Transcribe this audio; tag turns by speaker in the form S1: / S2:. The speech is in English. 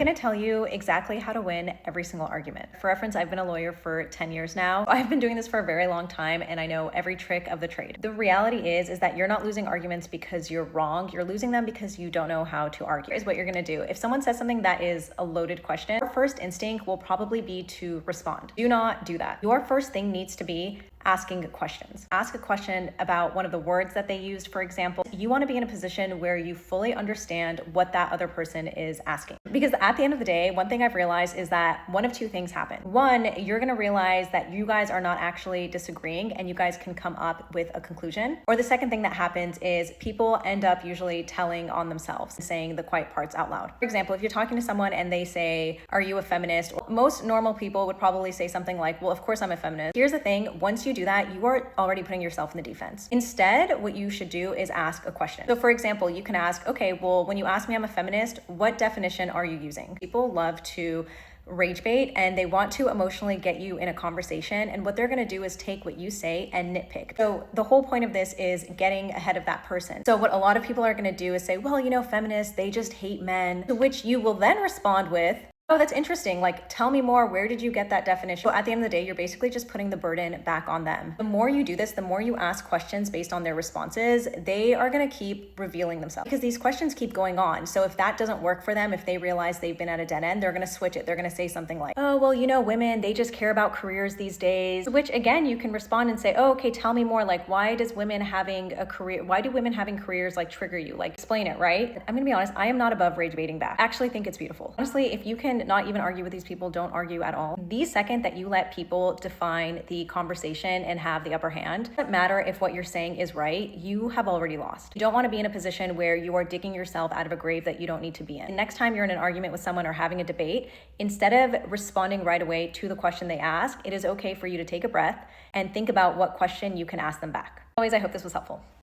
S1: going to tell you exactly how to win every single argument. For reference, I've been a lawyer for 10 years now. I've been doing this for a very long time and I know every trick of the trade. The reality is that you're not losing arguments because you're wrong. You're losing them because you don't know how to argue. Here's what you're going to do. If someone says something that is a loaded question, your first instinct will probably be to respond. Do not do that. Your first thing needs to be asking questions. Ask a question about one of the words that they used, for example. You want to be in a position where you fully understand what that other person is asking. Because at the end of the day, one thing I've realized is that one of two things happen. One, you're going to realize that you guys are not actually disagreeing and you guys can come up with a conclusion. Or the second thing that happens is people end up usually telling on themselves and saying the quiet parts out loud. For example, if you're talking to someone and they say, "Are you a feminist?" Most normal people would probably say something like, "Well, of course I'm a feminist." Here's the thing, once you do that, you are already putting yourself in the defense. Instead, what you should do is ask a question. So for example, you can ask, okay, well, when you ask me I'm a feminist, what definition are you using? People love to rage bait and they want to emotionally get you in a conversation, and what they're going to do is take what you say and nitpick. So the whole point of this is getting ahead of that person. So what a lot of people are going to do is say, well, feminists, they just hate men, to which you will then respond with, "Oh, that's interesting. Like, tell me more. Where did you get that definition?" So at the end of the day, you're basically just putting the burden back on them. The more you do this, the more you ask questions based on their responses, they are going to keep revealing themselves because these questions keep going on. So if that doesn't work for them, if they realize they've been at a dead end, they're going to switch it. They're going to say something like, "Oh, well, women, they just care about careers these days." To which again, you can respond and say, "Oh, okay, tell me more. Like, why do women having careers like trigger you? Like, explain it," right? I'm going to be honest. I am not above rage baiting back. I actually think it's beautiful. Honestly, if you can not even argue with these people, don't argue at all. The second that you let people define the conversation and have the upper hand, it doesn't matter if what you're saying is right, you have already lost. You don't want to be in a position where you are digging yourself out of a grave that you don't need to be in. And next time you're in an argument with someone or having a debate, instead of responding right away to the question they ask, it is okay for you to take a breath and think about what question you can ask them back. Always, I hope this was helpful.